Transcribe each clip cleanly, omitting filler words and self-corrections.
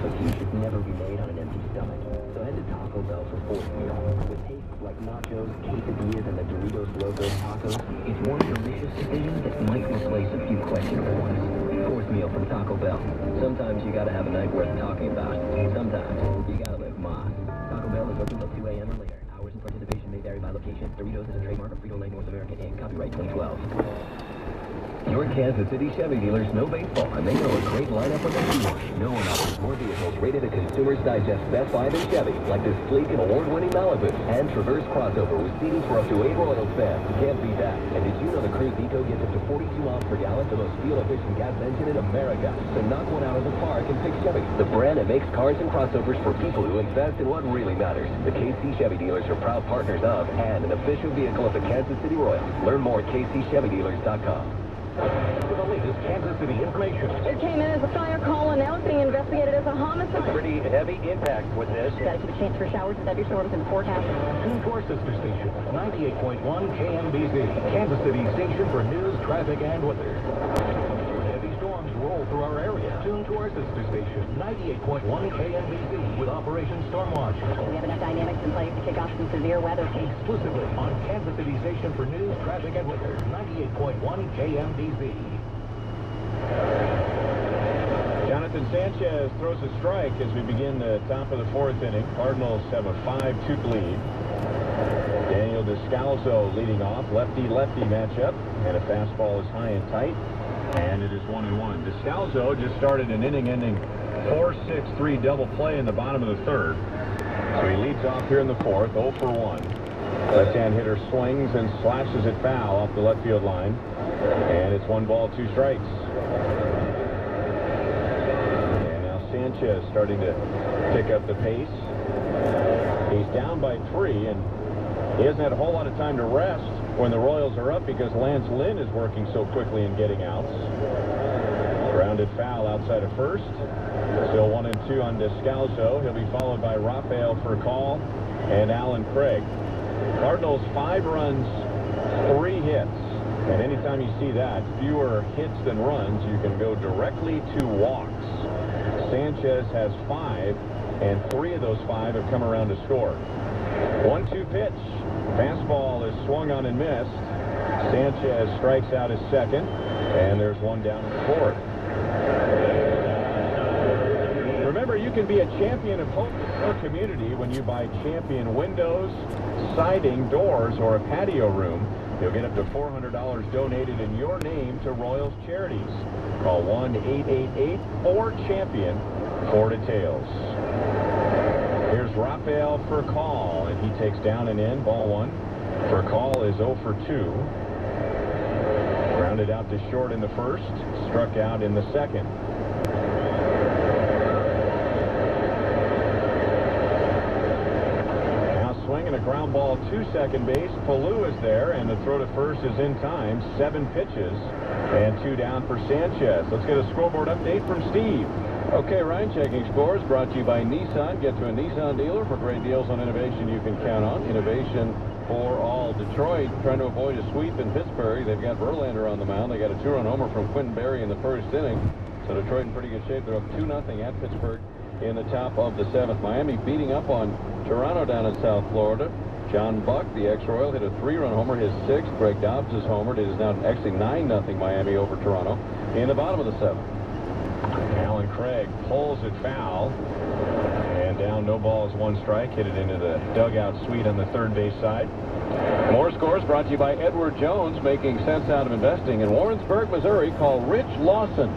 sausage should never be made on an empty stomach. So head to Taco Bell for Force Meal. With tastes like nachos, quesadillas, and the Doritos Locos Tacos, it's one delicious decision that might replace a few questionable ones. Force Meal from Taco Bell. Sometimes you gotta have a night worth talking about. Sometimes you gotta live Moss. Taco Bell is open till 2 a.m. or later. Hours and participation may vary by location. Doritos is a trademark of Frito-Lay North America Inc. Copyright 2012. Your Kansas City Chevy dealers know baseball, and they know a great lineup when they see one. No one offers more vehicles rated at Consumer's Digest Best Buy than Chevy, like this sleek and award-winning Malibu and Traverse crossover with seating for up to 8 Royals fans. You can't beat that. And did you know the Cruise Eco gets up to 42 miles per gallon, the most fuel-efficient gas engine in America? So knock one out of the park and pick Chevy, the brand that makes cars and crossovers for people who invest in what really matters. The KC Chevy dealers are proud partners of and an official vehicle of the Kansas City Royals. Learn more at kcchevydealers.com. For the latest Kansas City information. It came in as a fire call and now it's being investigated as a homicide. Pretty heavy impact with this. Got to keep a chance for showers and thunderstorms in the forecast. Tune to our sister station, 98.1 KMBZ, Kansas City station for news, traffic, and weather. When heavy storms roll through our area, tune to our sister station, 98.1 KMBZ, with Operation Stormwatch. We have enough dynamics in place to kick off some severe weather. Exclusively on Kansas City station for news, traffic, and weather, 98.1 KMBZ. Jonathan Sanchez throws a strike as we begin the top of the fourth inning. Cardinals have a 5-2 lead. Daniel Descalso leading off. Lefty-lefty matchup. And a fastball is high and tight. And it is 1-1. Descalso just started an inning-ending 4-6-3 double play in the bottom of the third. So he leads off here in the fourth, 0 for 1. Left-hand hitter swings and slashes it foul off the left field line. And it's 1 ball, 2 strikes. And now Sanchez starting to pick up the pace. He's down by 3, and he hasn't had a whole lot of time to rest when the Royals are up because Lance Lynn is working so quickly and getting outs. Grounded foul outside of first. Still 1-2 on Descalso. He'll be followed by Rafael Furcal and Alan Craig. Cardinals 5 runs, 3 hits. And anytime you see that, fewer hits than runs, you can go directly to walks. Sanchez has 5, and 3 of those 5 have come around to score. 1-2 pitch. Fastball is swung on and missed. Sanchez strikes out his second, and there's 1 down in the fourth. Remember, you can be a champion of hope in your community when you buy Champion windows, siding, doors, or a patio room. You'll get up to $400 donated in your name to Royals charities. Call 1-888-4CHAMPION for details. Here's Rafael Furcal, and he takes down and in, ball 1. Furcal is 0 for 2. Grounded out to short in the first, struck out in the second. Swinging a ground ball to second base. Palou is there, and the throw to first is in time. 7 pitches and 2 down for Sanchez. Let's get a scoreboard update from Steve. Okay, Ryan, checking scores brought to you by Nissan. Get to a Nissan dealer for great deals on innovation you can count on. Innovation for all. Detroit trying to avoid a sweep in Pittsburgh. They've got Verlander on the mound. They got a 2-run homer from Quentin Berry in the first inning. So Detroit in pretty good shape. They're up 2-0 at Pittsburgh in the top of the 7th. Miami beating up on Toronto down in South Florida. John Buck, the ex-Royal, hit a 3-run homer, his 6th. Greg Dobbs has homered. It is now actually 9-0 Miami over Toronto in the bottom of the 7th. Alan Craig pulls it foul. And down, no balls, 1 strike. Hit it into the dugout suite on the third base side. More scores brought to you by Edward Jones, making sense out of investing. In Warrensburg, Missouri, call Rich Lawson.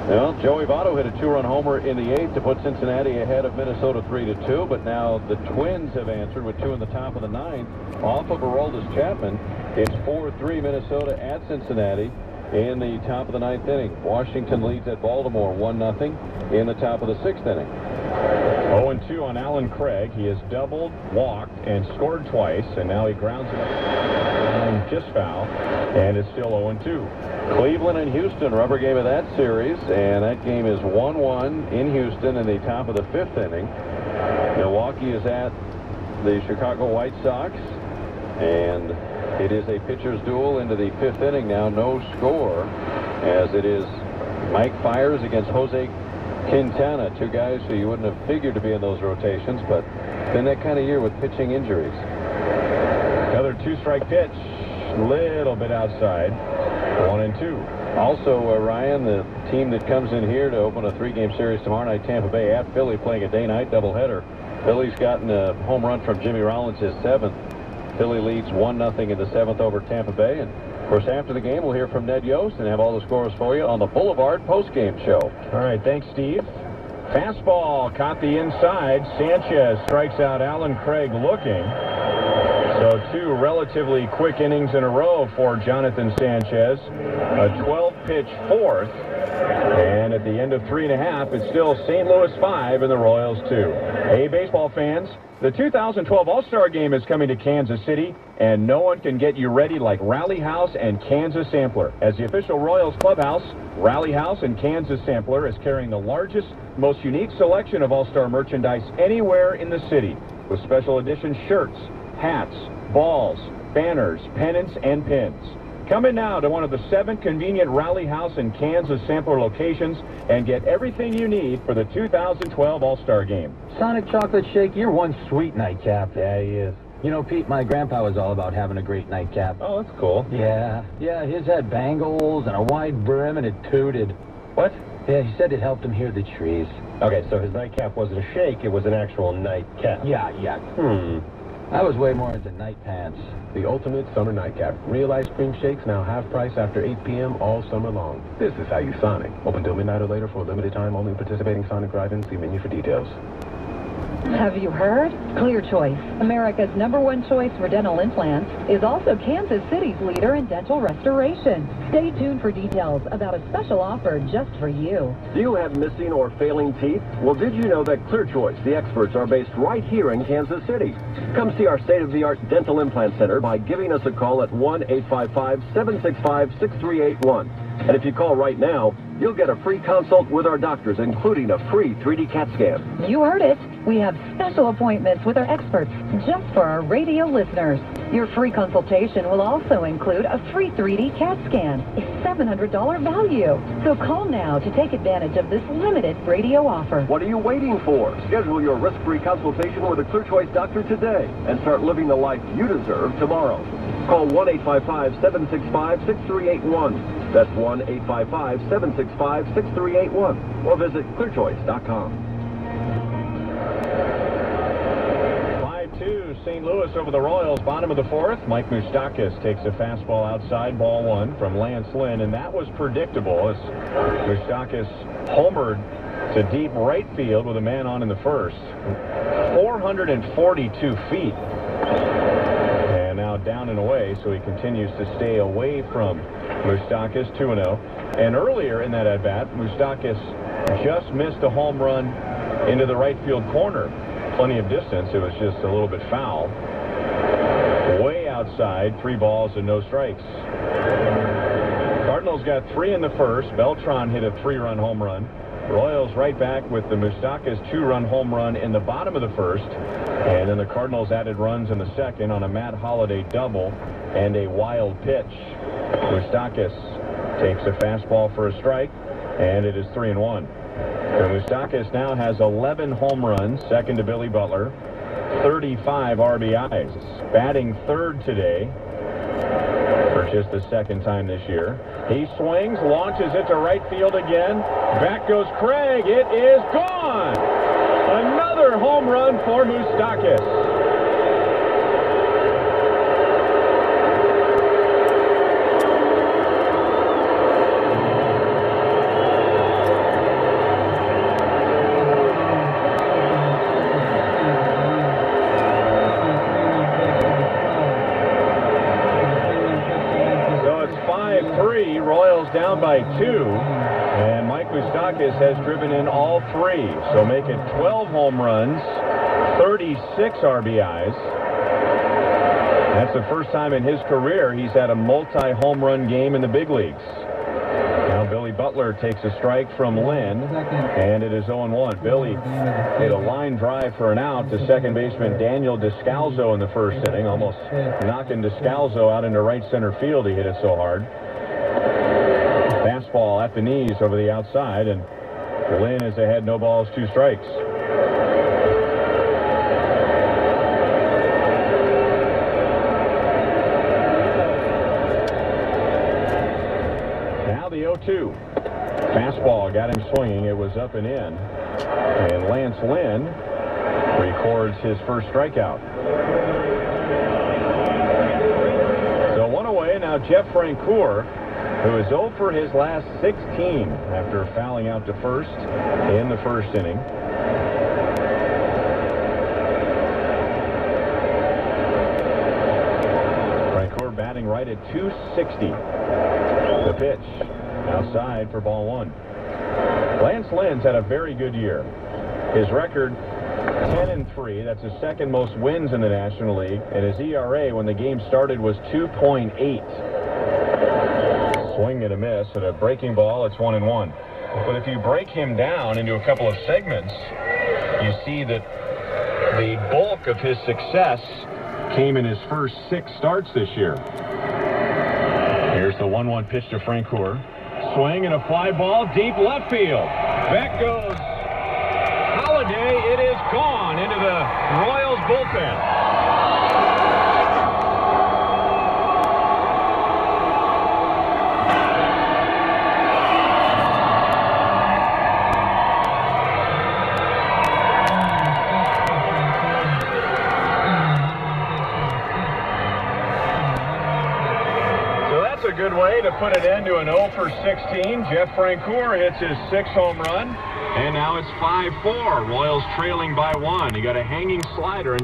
Well, Joey Votto hit a 2-run homer in the 8th to put Cincinnati ahead of Minnesota 3-2, but now the Twins have answered with 2 in the top of the 9th off of Aroldis Chapman. It's 4-3 Minnesota at Cincinnati in the top of the 9th inning. Washington leads at Baltimore 1-0 in the top of the 6th inning. 0-2 on Alan Craig. He has doubled, walked, and scored twice, and now he grounds it up just foul, and it's still 0-2. Cleveland and Houston, rubber game of that series, and that game is 1-1 in Houston in the top of the 5th inning. Milwaukee is at the Chicago White Sox, and it is a pitcher's duel into the 5th inning now. No score, as it is Mike Fiers against Jose Quintana, two guys who you wouldn't have figured to be in those rotations, but been that kind of year with pitching injuries. Another two-strike pitch, little bit outside, 1-2. Also, Ryan, the team that comes in here to open a 3-game series tomorrow night, Tampa Bay at Philly, playing a day-night doubleheader. Philly's gotten a home run from Jimmy Rollins, his 7th. Philly leads 1-0 in the 7th over Tampa Bay. And, of course, after the game, we'll hear from Ned Yost and have all the scores for you on the Boulevard post-game show. All right, thanks, Steve. Fastball caught the inside. Sanchez strikes out Alan Craig looking. So 2 relatively quick innings in a row for Jonathan Sanchez. A 12-pitch 4th. And at the end of 3.5, it's still St. Louis 5 and the Royals 2. Hey, baseball fans, the 2012 All-Star Game is coming to Kansas City, and no one can get you ready like Rally House and Kansas Sampler. As the official Royals clubhouse, Rally House and Kansas Sampler is carrying the largest, most unique selection of All-Star merchandise anywhere in the city, with special edition shirts, hats, balls, banners, pennants, and pins. Come in now to one of the 7 convenient Rally House and Kansas Sampler locations and get everything you need for the 2012 All-Star Game. Sonic Chocolate Shake, you're one sweet nightcap. Yeah, he is. You know, Pete, my grandpa was all about having a great nightcap. Oh, that's cool. Yeah, his had bangles and a wide brim, and it tooted. What? Yeah, he said it helped him hear the trees. Okay, so his nightcap wasn't a shake, it was an actual nightcap. Yeah. I was way more into night pants. The ultimate summer nightcap. Real ice cream shakes now half price after 8 p.m. all summer long. This is how you Sonic. Open till midnight or later for a limited time only participating Sonic drive-ins. See menu for details. Have you heard? Clear Choice, America's #1 choice for dental implants, is also Kansas City's leader in dental restoration. Stay tuned for details about a special offer just for you. Do you have missing or failing teeth? Well, did you know that Clear Choice, the experts, are based right here in Kansas City? Come see our state-of-the-art dental implant center by giving us a call at 1-855-765-6381. And if you call right now, you'll get a free consult with our doctors, including a free 3D CAT scan. You heard it. We have special appointments with our experts just for our radio listeners. Your free consultation will also include a free 3D CAT scan, a $700 value. So call now to take advantage of this limited radio offer. What are you waiting for? Schedule your risk-free consultation with a Clear Choice doctor today and start living the life you deserve tomorrow. Call 1-855-765-6381. That's 1-855-765-6381. Or visit clearchoice.com. 5-2, St. Louis over the Royals, bottom of the 4th. Mike Moustakas takes a fastball outside, ball 1 from Lance Lynn, and that was predictable as Moustakas homered to deep right field with a man on in the first. 442 feet. And now down and away, so he continues to stay away from Moustakas, 2-0. And earlier in that at-bat, Moustakas just missed a home run into the right field corner. Plenty of distance. It was just a little bit foul. Way outside, 3 balls and no strikes. Cardinals got 3 in the first. Beltran hit a 3-run home run. Royals right back with the Moustakas 2-run home run in the bottom of the first. And then the Cardinals added runs in the second on a Matt Holliday double and a wild pitch. Moustakas takes a fastball for a strike, and it is 3-1. So Moustakas now has 11 home runs, second to Billy Butler, 35 RBIs. Batting third today for just the second time this year. He swings, launches it to right field again. Back goes Craig. It is gone. Another home run for Moustakas. Royals down by 2, and Mike Moustakas has driven in all 3, so make it 12 home runs, 36 RBIs. That's the first time in his career he's had a multi-home run game in the big leagues. Now Billy Butler takes a strike from Lynn, and it is 0-1. Billy hit a line drive for an out to second baseman Daniel Descalzo in the first inning, almost knocking Descalzo out into right center field. He hit it so hard. Fastball at the knees over the outside, and Lynn is ahead, no balls, 2 strikes. Now the 0-2. Fastball got him swinging. It was up and in. And Lance Lynn records his first strikeout. So 1 away. Now Jeff Francoeur, who is 0 for his last 16 after fouling out to first in the first inning. Francoeur batting right at 260. The pitch outside for ball 1. Lance Lynn's had a very good year. His record 10-3. That's his second most wins in the National League, and his ERA when the game started was 2.8. Swing and a miss at a breaking ball. It's 1-1. But if you break him down into a couple of segments, you see that the bulk of his success came in his first 6 starts this year. Here's the 1-1 pitch to Francoeur. Swing and a fly ball deep left field. Back goes Holiday. It is gone into the Royals bullpen. A good way to put an end to an 0 for 16. Jeff Francoeur hits his 6th home run, and now it's 5-4. Royals trailing by 1. He got a hanging slider.